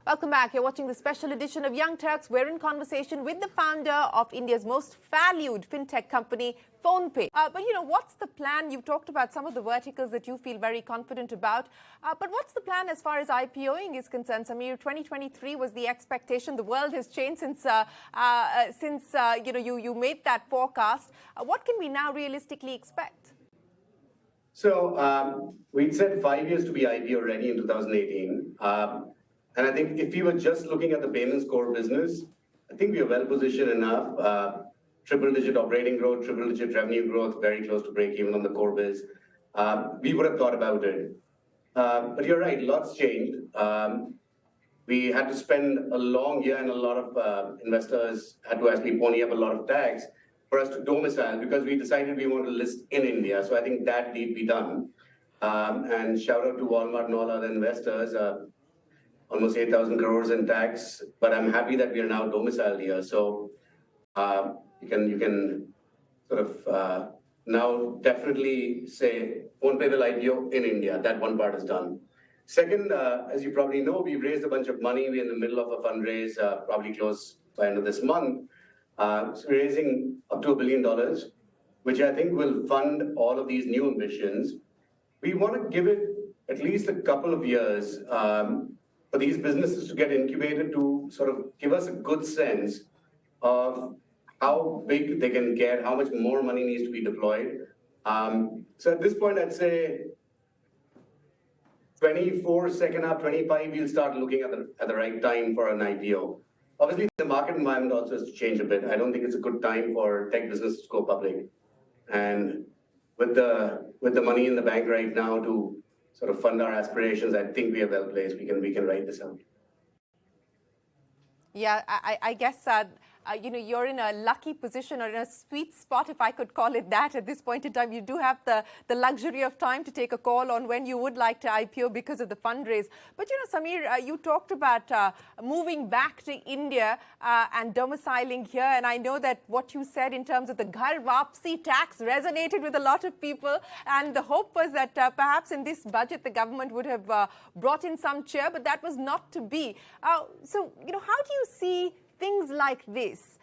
Welcome back. You're watching the special edition of Young Turks. We're in conversation with the founder of India's most valued fintech company, PhonePe. But what's the plan? You've talked about some of the verticals that you feel very confident about. But what's the plan as far as IPOing is concerned? Samir, 2023 was the expectation. The world has changed since you made that forecast. What can we now realistically expect? So we'd said 5 years to be IPO ready in 2018. And I think if you were just looking at the payments core business, I think we are well positioned enough. Triple-digit operating growth, triple-digit revenue growth, very close to break even on the core biz. We would have thought about it. But you're right, lots changed. We had to spend a long year and a lot of investors had to actually pony up a lot of tax for us to domicile because we decided we want to list in India. So I think that need be done. And shout out to Walmart and all other investors. Almost 8,000 crores in tax, but I'm happy that we are now domiciled here. So you can sort of now definitely say PhonePe will IPO in India. That one part is done. Second, as you probably know, we've raised a bunch of money. We're in the middle of a fundraise, probably close by end of this month. So we're raising up to $1 billion, which I think will fund all of these new ambitions. We want to give it at least a couple of years for these businesses to get incubated to sort of give us a good sense of how big they can get, how much more money needs to be deployed. So at this point, I'd say 24, second half, 25, we'll start looking at the right time for an IPO. Obviously, the market environment also has to change a bit. I don't think it's a good time for tech businesses to go public. And with the money in the bank right now to sort of fund our aspirations, I think we are well placed. We can write this out. Yeah, I guess you're in a lucky position or in a sweet spot, if I could call it that, at this point in time. You do have the luxury of time to take a call on when you would like to IPO because of the fundraise. But, Samir, you talked about moving back to India and domiciling here. And I know that what you said in terms of the Ghar Wapsi tax resonated with a lot of people. And the hope was that perhaps in this budget, the government would have brought in some cheer, but that was not to be. So, how do you see things like this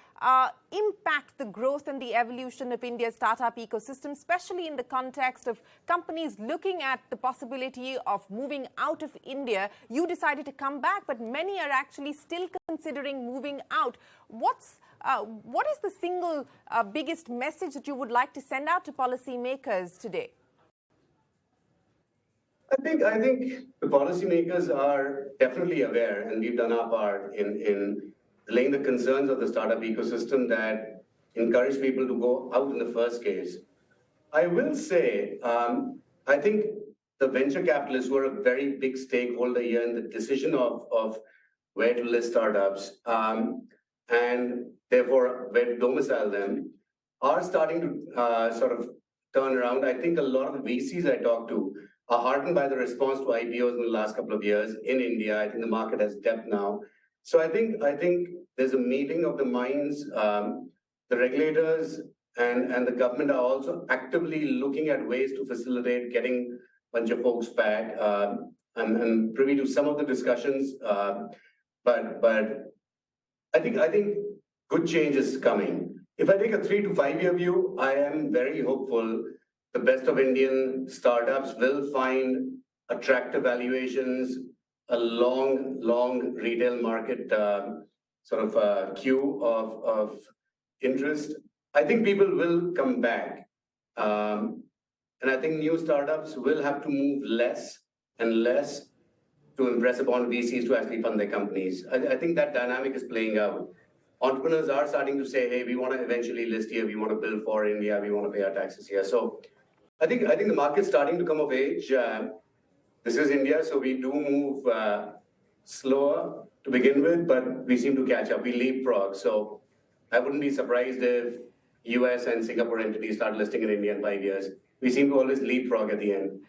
impact the growth and the evolution of India's startup ecosystem, especially in the context of companies looking at the possibility of moving out of India? You decided to come back, but many are actually still considering moving out. What is the single biggest message that you would like to send out to policymakers today? I think the policymakers are definitely aware, and we've done our part in laying the concerns of the startup ecosystem that encourage people to go out in the first case. I will say, I think the venture capitalists who are a very big stakeholder here in the decision of where to list startups and therefore where to domicile them are starting to sort of turn around. I think a lot of the VCs I talk to are heartened by the response to IPOs in the last couple of years in India. I think the market has depth now. So I think there's a meeting of the minds. The regulators and the government are also actively looking at ways to facilitate getting a bunch of folks back. I'm privy to some of the discussions, but I think good change is coming. If I take a 3 to 5 year view, I am very hopeful the best of Indian startups will find attractive valuations, a long retail market sort of queue of interest. I think people will come back. And I think new startups will have to move less and less to impress upon VCs to actually fund their companies. I think that dynamic is playing out. Entrepreneurs are starting to say, hey, we want to eventually list here, we want to build for India, we want to pay our taxes here. So I think the market's starting to come of age. This is India, so we do move slower to begin with, but we seem to catch up. We leapfrog. So I wouldn't be surprised if US and Singapore entities start listing in India in 5 years. We seem to always leapfrog at the end.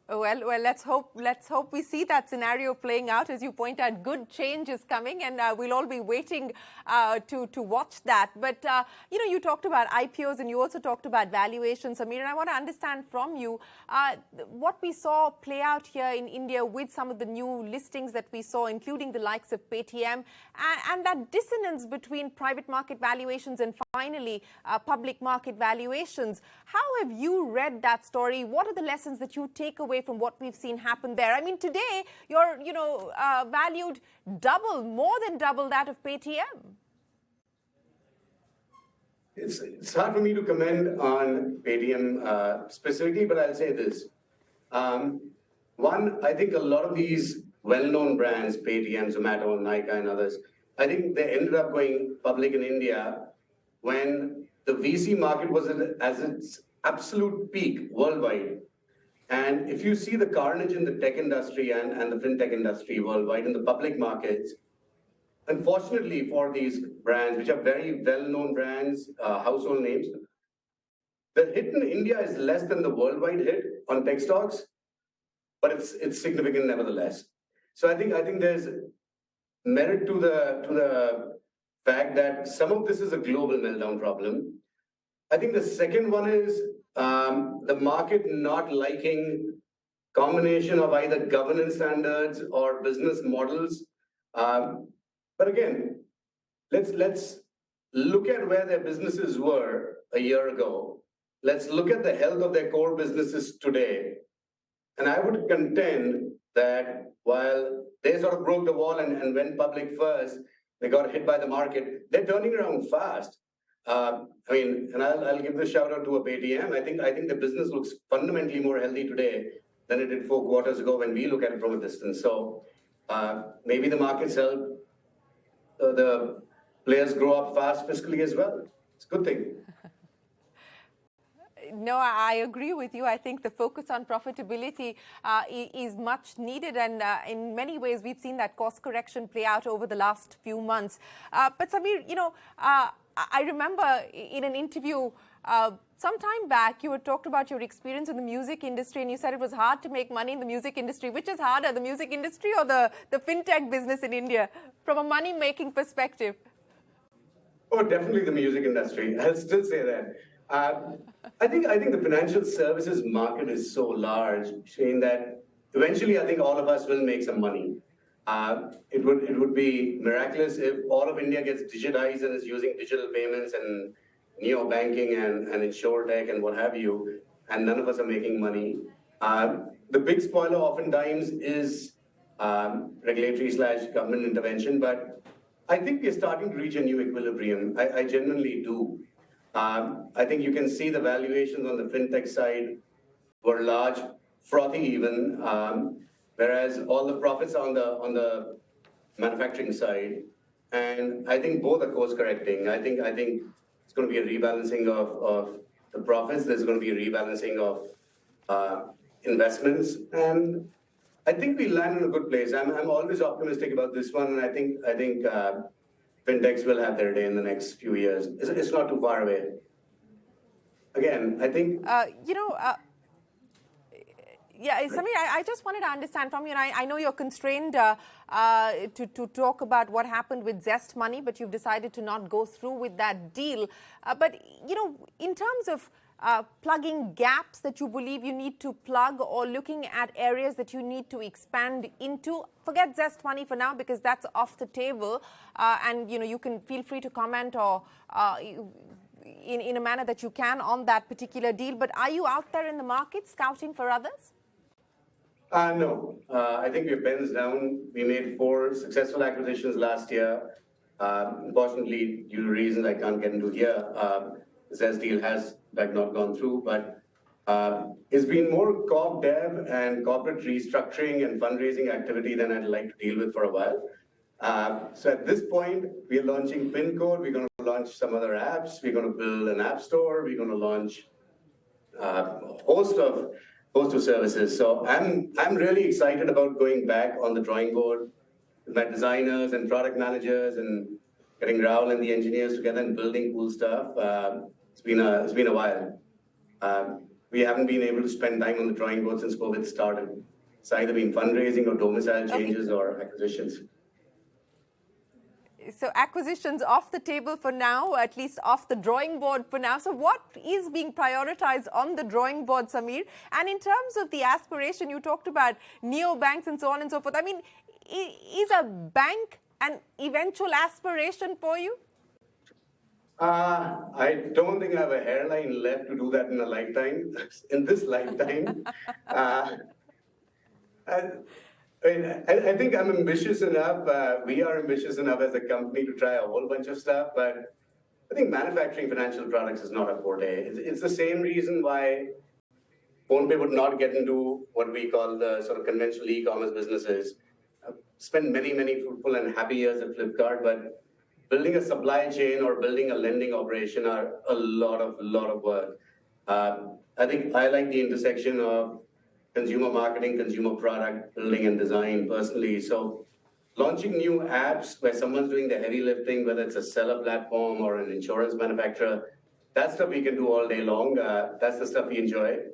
Well, let's hope we see that scenario playing out. As you point out, good change is coming, and we'll all be waiting to watch that. But you talked about IPOs, and you also talked about valuations, Samir. And I want to understand from you what we saw play out here in India with some of the new listings that we saw, including the likes of Paytm, and that dissonance between private market valuations and finally public market valuations. How have you read that story? What are the lessons that you take away from what we've seen happen there? I mean, today you're, valued more than double that of Paytm. It's hard for me to comment on Paytm specifically, but I'll say this. One, I think a lot of these well-known brands, Paytm, Zomato, Nykaa, and others, I think they ended up going public in India when the VC market was at its absolute peak worldwide. And if you see the carnage in the tech industry and the fintech industry worldwide in the public markets, unfortunately for these brands, which are very well-known brands, household names, the hit in India is less than the worldwide hit on tech stocks, but it's significant nevertheless. So I think there's merit to the fact that some of this is a global meltdown problem. I think the second one is the market not liking combination of either governance standards or business models. But again, let's look at where their businesses were a year ago. Let's look at the health of their core businesses today. And I would contend that while they sort of broke the wall and went public first, they got hit by the market, they're turning around fast. And I'll give the shout out to a Paytm. I think the business looks fundamentally more healthy today than it did 4 quarters ago when we look at it from a distance. So maybe the markets help the players grow up fast fiscally as well. It's a good thing. No, I agree with you. I think the focus on profitability is much needed. And in many ways, we've seen that course correction play out over the last few months. But Samir, I remember in an interview some time back, you had talked about your experience in the music industry, and you said it was hard to make money in the music industry. Which is harder, the music industry or the fintech business in India, from a money-making perspective? Oh, definitely the music industry. I'll still say that. I think the financial services market is so large, Shane, that eventually I think all of us will make some money. It would be miraculous if all of India gets digitized and is using digital payments and neo-banking and insurtech and what have you, and none of us are making money. The big spoiler oftentimes is regulatory/government intervention, but I think we're starting to reach a new equilibrium. I genuinely do. I think you can see the valuations on the fintech side were large, frothy even, whereas all the profits are on the manufacturing side. And I think both are course correcting. I think it's going to be a rebalancing of the profits. There's going to be a rebalancing of investments. And I think we land in a good place. I'm always optimistic about this one. And I think fintechs will have their day in the next few years. It's not too far away. Again, I think... Yeah, Samir, I just wanted to understand from you, and I know you're constrained to talk about what happened with Zest Money, but you've decided to not go through with that deal. But, in terms of plugging gaps that you believe you need to plug or looking at areas that you need to expand into, forget Zest Money for now because that's off the table. And, you can feel free to comment or in a manner that you can on that particular deal. But are you out there in the market scouting for others? No. I think we're pens down. We made 4 successful acquisitions last year. Unfortunately, due to reasons I can't get into here, the Zest deal has, in fact, not gone through. But it's been more corp dev and corporate restructuring and fundraising activity than I'd like to deal with for a while. So at this point, we're launching PinCode. We're going to launch some other apps. We're going to build an app store. We're going to launch a host of services. So I'm really excited about going back on the drawing board with my designers and product managers and getting Rahul and the engineers together and building cool stuff. It's been a while. we haven't been able to spend time on the drawing board since COVID started. It's either been fundraising or domicile changes or acquisitions. So acquisitions off the table for now, at least off the drawing board for now. So what is being prioritized on the drawing board, Samir? And in terms of the aspiration, you talked about neobanks and so on and so forth. I mean, is a bank an eventual aspiration for you? I don't think I have a hairline left to do that in a lifetime, in this lifetime. I think I'm ambitious enough. We are ambitious enough as a company to try a whole bunch of stuff, but I think manufacturing financial products is not a forte. It's the same reason why PhonePe would not get into what we call the sort of conventional e-commerce businesses. I've spent many, many fruitful and happy years at Flipkart, but building a supply chain or building a lending operation are a lot of work. I think I like the intersection of consumer marketing, consumer product building and design personally. So launching new apps where someone's doing the heavy lifting, whether it's a seller platform or an insurance manufacturer, that's stuff we can do all day long. That's the stuff we enjoy.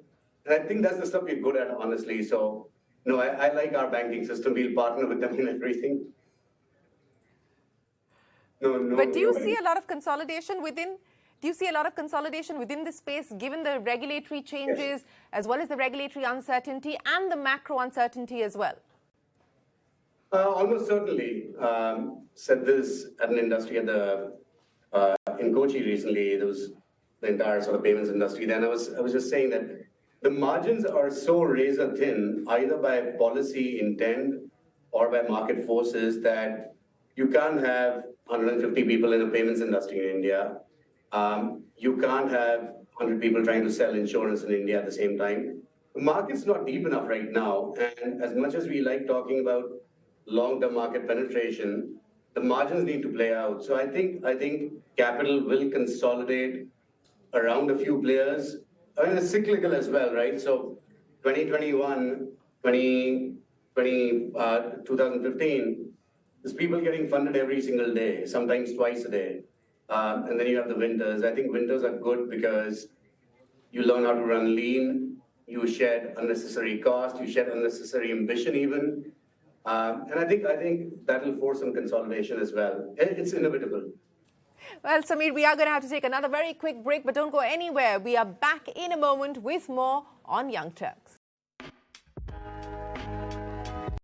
And I think that's the stuff we're good at, honestly. So, no, I like our banking system. We'll partner with them in everything. But do you see a lot of consolidation within? Do you see a lot of consolidation within this space, given the regulatory changes, as well as the regulatory uncertainty and the macro uncertainty as well? Almost certainly. Said this at an industry at the in Kochi recently. There was the entire sort of payments industry. Then I was just saying that the margins are so razor thin, either by policy intent or by market forces, that you can't have 150 people in the payments industry in India. You can't have 100 people trying to sell insurance in India at the same time. The market's not deep enough right now. And as much as we like talking about long-term market penetration, the margins need to play out. So I think capital will consolidate around a few players. I mean, it's cyclical as well, right? So 2021, 2015, there's people getting funded every single day, sometimes twice a day. And then you have the winters. I think winters are good because you learn how to run lean, you shed unnecessary cost, you shed unnecessary ambition even. And I think that will force some consolidation as well. It's inevitable. Well, Samir, we are going to have to take another very quick break, but don't go anywhere. We are back in a moment with more on Young Turks.